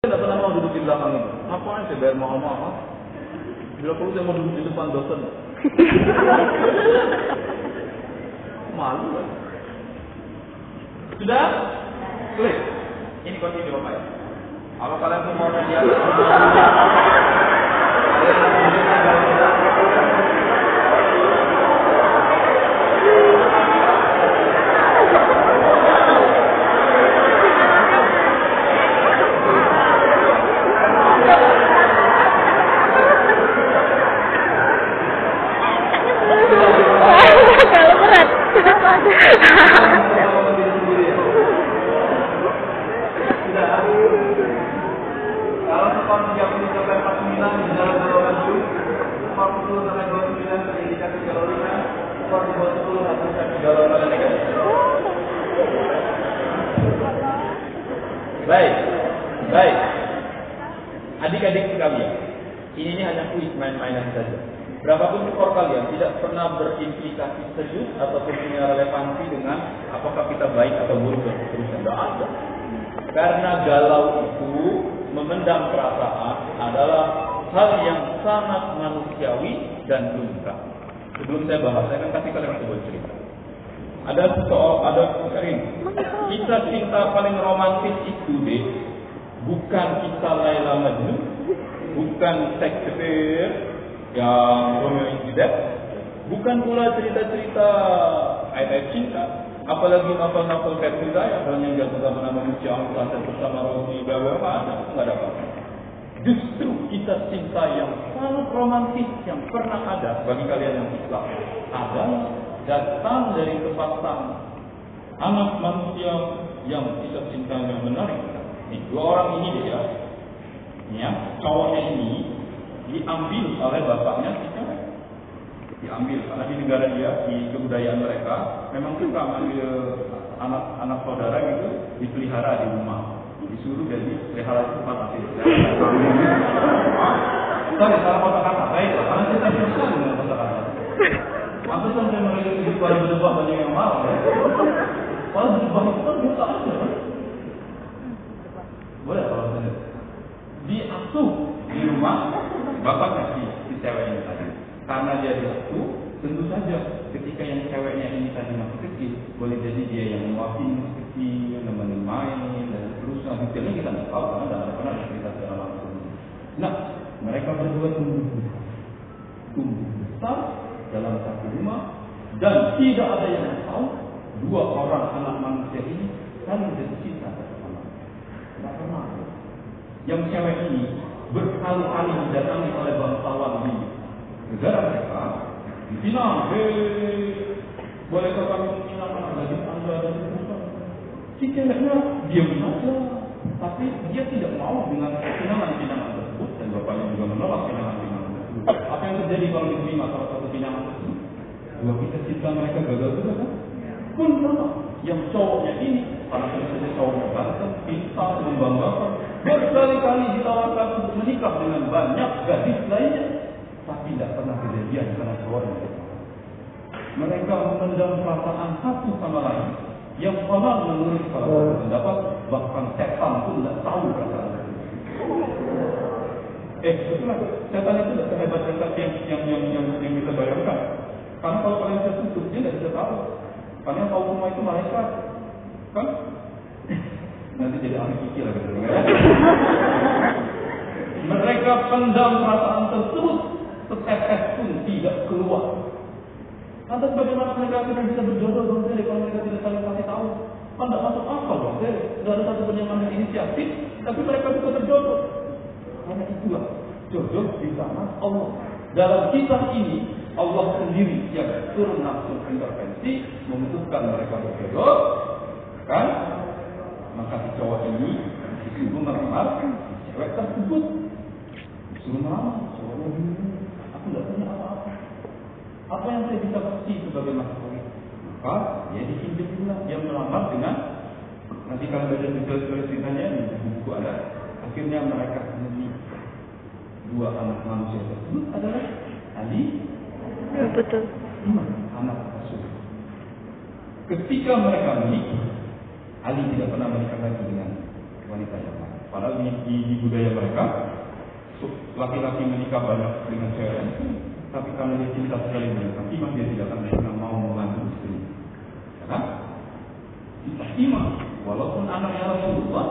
Saya tidak pernah mau duduk di belakang itu. Ngapain saya bayar mahal-mahal? Bila perlu saya mau duduk di depan dosen. Malu kan? Sudah? Klik. Ini kunci Bapak ya. Kalau kalian mau lihat kalau berat. Kalau skor 30 sampai 49 di dalam golongan dulu, skor 10 sampai 29 terindikasi kalorinya, skor di bawah 10 terindikasi golongan negatif. Baik. Adik-adik sekalian, ini hanya kuis main-mainan saja. Berapapun skor kalian tidak pernah berimplikasi serius ataupun punya relevansi dengan apakah kita baik atau buruk dan seterusnya. Tidak ada. Karena galau itu memendam perasaan adalah hal yang sangat manusiawi dan lumrah. Sebelum saya bahas, saya akan kasih kalian sebuah cerita. Ada Karin, kisah cinta paling romantis itu deh, bukan kisah Laila Majnun, bukan Shakespeare yang Romeo and Juliet, bukan pula cerita-cerita ayat-ayat cinta, apalagi novel-novel versi saya, yang jatuh sama manusia, angkasa bersama Rosi, bagaimana, nggak ada apa-apa. Justru kisah cinta yang sangat romantis yang pernah ada bagi kalian yang Islam adalah datang dari sepasang anak manusia yang kisah cintanya menarik. Nih, dua orang ini dia, ya, cowoknya ini diambil oleh bapaknya si cewek. Diambil karena di negara dia, di kebudayaan mereka memang suka ambil anak saudara gitu dipelihara di rumah, disuruh jadi pelihara itu tempat asli. Sorry, salah kata-kata. Baik, karena kita susah dengan kata-kata. Aku sampai mereka di berdebat banyak yang mau. Kalau berdebat itu kan biasa aja. Boleh kalau saya diasuh di rumah bapaknya si cewek ini tadi. Karena dia diasuh, tentu saja ketika yang ceweknya ini tadi masih kecil, boleh jadi dia yang menyuapin masih kecil, nemenin main dan seterusnya. Detailnya kita nggak tahu karena tidak pernah cerita secara langsung. Nah, mereka berdua tumbuh besar dalam satu rumah dan tidak ada yang tahu dua orang anak manusia ini saling jatuh cinta satu sama lain. Tidak pernah. Yang cewek ini berkali-kali didatangi oleh bangsawan di negara mereka, dipinang, bolehkah kami meminangkan daging Anda dan seterusnya. Si ceweknya diam saja, tapi dia tidak mau dengan pinangan-pinangan tersebut dan bapaknya juga menolak pinangan-pinangan tersebut. Apa yang terjadi kalau diterima salah satu pinangan tersebut? Dua kisah cinta mereka gagal juga kan? Pun sama. Yang cowoknya ini, karena saja cowoknya ganteng, pintar, membanggakan, berkali-kali ditawarkan untuk menikah dengan banyak gadis lainnya, tapi tidak pernah kejadian karena cowoknya. Mereka memendam perasaan satu sama lain, yang konon menurut salah satu pendapat bahkan setan pun tidak tahu perasaan itu. Betul, setan itu tidak sehebat setan yang kita bayangkan. Karena kalau kalian tertutup, dia tidak bisa tahu. Karena yang tahu semua itu malaikat, kan? Nanti jadi ahli fikih lagi. Mereka pendam perasaan tersebut, setetes pun tidak keluar. Lantas bagaimana mereka akan bisa berjodoh dong kalau mereka tidak saling kasih tahu? Kan tidak masuk akal dong, tidak ada satu pun yang mengambil inisiatif, tapi mereka bisa berjodoh. Karena itulah jodoh di tangan Allah. Dalam kisah ini Allah sendiri yang turun langsung intervensi memutuskan mereka berjodoh, kan? Maka si cowok ini disuruh melamar si cewek tersebut. Disuruh melamar, cowoknya bingung. Aku tidak punya apa-apa. Apa yang saya bisa kasih sebagai masyarakat? Maka dia dikinjillah, dia melamar dengan, nanti kalau baca detail ceritanya di buku ada. Akhirnya mereka menikah. Dua anak manusia tersebut adalah Ali, betul, anak Rasul. Ketika mereka menikah, Ali tidak pernah menikah lagi dengan wanita yang lain. Padahal di budaya mereka, laki-laki menikah banyak dengan cewek, tapi karena dia cinta sekali dengan Fatimah, dia tidak akan pernah mau membantu istri. Ya kan? Fatimah, walaupun anaknya Rasulullah,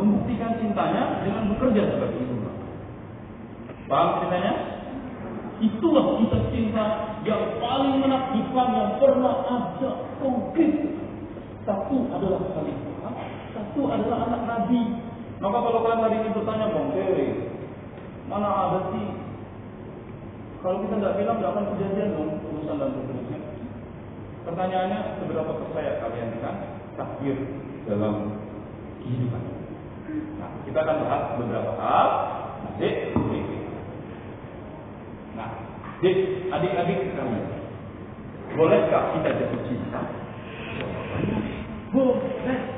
membuktikan cintanya dengan bekerja sebagai ibu. Paham ceritanya? Itulah kisah cinta yang paling menakjubkan yang pernah ada konkret. Satu adalah khalifah, satu adalah anak Nabi. Maka kalau kalian hari ini bertanya, Bang Terry, mana ada sih? Kalau kita tidak bilang, tidak akan kejadian dong urusan dan seterusnya. Pertanyaannya, seberapa percaya kalian dengan takdir dalam kehidupan? Nah, kita akan bahas beberapa hal. Nah, adik-adik sekalian, bolehkah kita jatuh cinta? Boleh.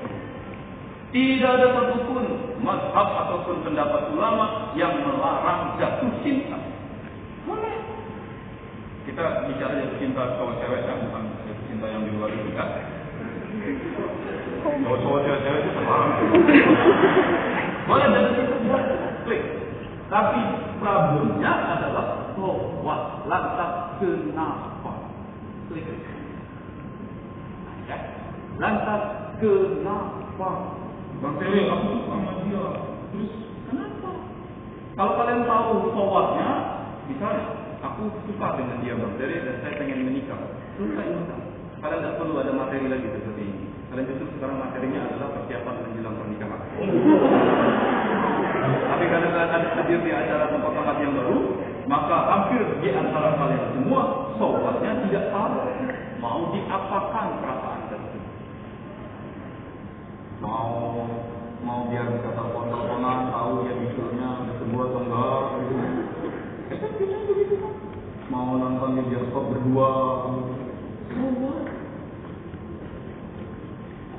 Tidak ada satupun mazhab ataupun pendapat ulama yang melarang jatuh cinta. Boleh. Kita bicara jatuh cinta cowok-cewek ya, bukan jatuh cinta yang di luar itu kan. Cowok-cowok cewek-cewek itu terlarang. Boleh jatuh cinta, klik. Tapi problemnya adalah lantas kenapa? Klik. Lantas kenapa? Bang Terry, aku suka sama dia. Terus kenapa? Kalau kalian tahu soalnya, misalnya, aku suka dengan dia Bang Terry dan saya pengen menikah. Selesai urusan. Kalian tidak perlu ada materi lagi seperti ini. Kalian justru sekarang materinya adalah persiapan menjelang pernikahan. Tapi karena kalian ada hadir di acara tempat tempat yang baru, maka hampir di antara kalian semua soalnya tidak tahu mau diapakan perasaan tersebut. Mau biar bisa telepon-teleponan, tahu dia bisulnya ada sebuah atau enggak. Mau nonton di bioskop berdua.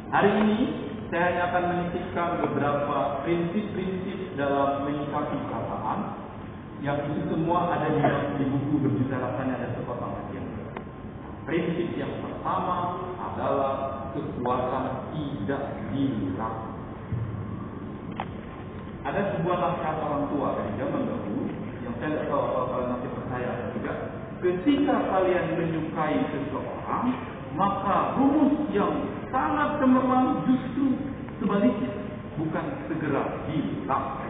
Hari ini saya hanya akan menyisipkan beberapa prinsip-prinsip dalam menyikapi perasaan yang itu semua ada di buku Berjuta Rasanya dan Sepotong Hati. Prinsip yang pertama adalah kekuatan tidak hilang. Ada sebuah nasihat orang tua dari zaman dahulu yang saya tidak tahu kalau kalian masih percaya juga. Ketika kalian menyukai seseorang, maka rumus yang sangat cemerlang justru sebaliknya, bukan segera hilang.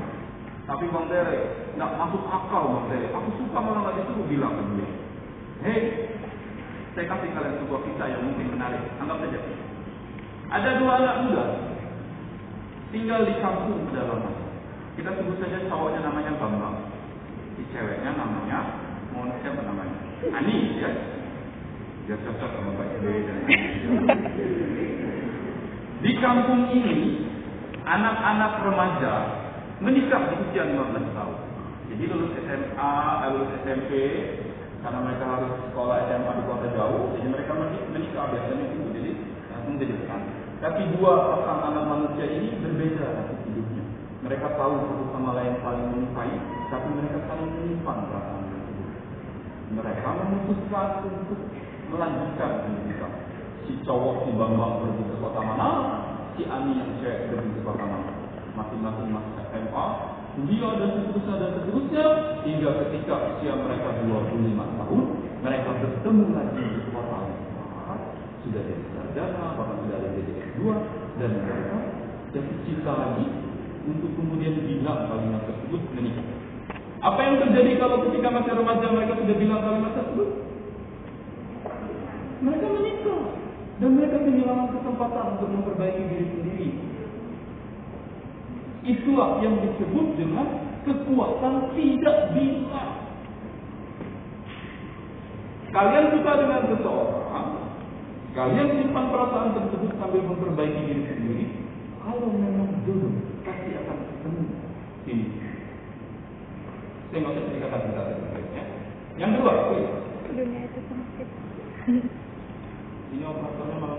Tapi Bang Terry, nggak masuk akal Bang Terry. Aku suka malah nggak disuruh bilang ke dia. Hei, saya kasih kalian sebuah kisah yang mungkin menarik. Anggap saja. Ada dua anak muda tinggal di kampung pedalaman. Kita sebut saja cowoknya namanya Bambang. Si ceweknya namanya, siapa namanya? Ani, ya. Dia cocok sama Pak SBY dan di kampung ini, anak-anak remaja menikah di usia 15 tahun. Jadi lulus SMA, lulus SMP, karena mereka harus sekolah SMA di kota jauh, jadi mereka menikah biasanya itu, jadi langsung jadi kan. Tapi dua pasang anak manusia ini berbeda nasib hidupnya. Mereka tahu satu sama lain saling menyukai, tapi mereka saling menyimpan perasaan tersebut. Mereka memutuskan untuk melanjutkan pendidikan. Si cowok si Bambang pergi ke kota mana, si Ani yang cewek pergi ke kota mana. Masing-masing masuk SMA, kuliah dan seterusnya, hingga ketika usia mereka 25 tahun, mereka bertemu lagi di kota yang sudah jadi sarjana, bahkan sudah ada jadi S2, dan mereka jatuh cinta lagi untuk kemudian bilang kalimat tersebut menikah. Apa yang terjadi kalau ketika masih remaja mereka sudah bilang kalimat tersebut? Mereka menikah dan mereka kehilangan kesempatan untuk memperbaiki diri sendiri. Itulah yang disebut dengan kekuatan tidak bilang. Kalian suka dengan seseorang, kalian simpan perasaan tersebut sambil memperbaiki diri sendiri. Kalau memang jodoh, pasti akan ketemu. Ini. Saya nggak usah ceritakan kita. Yang kedua, dunia itu sempit. ini operatornya malah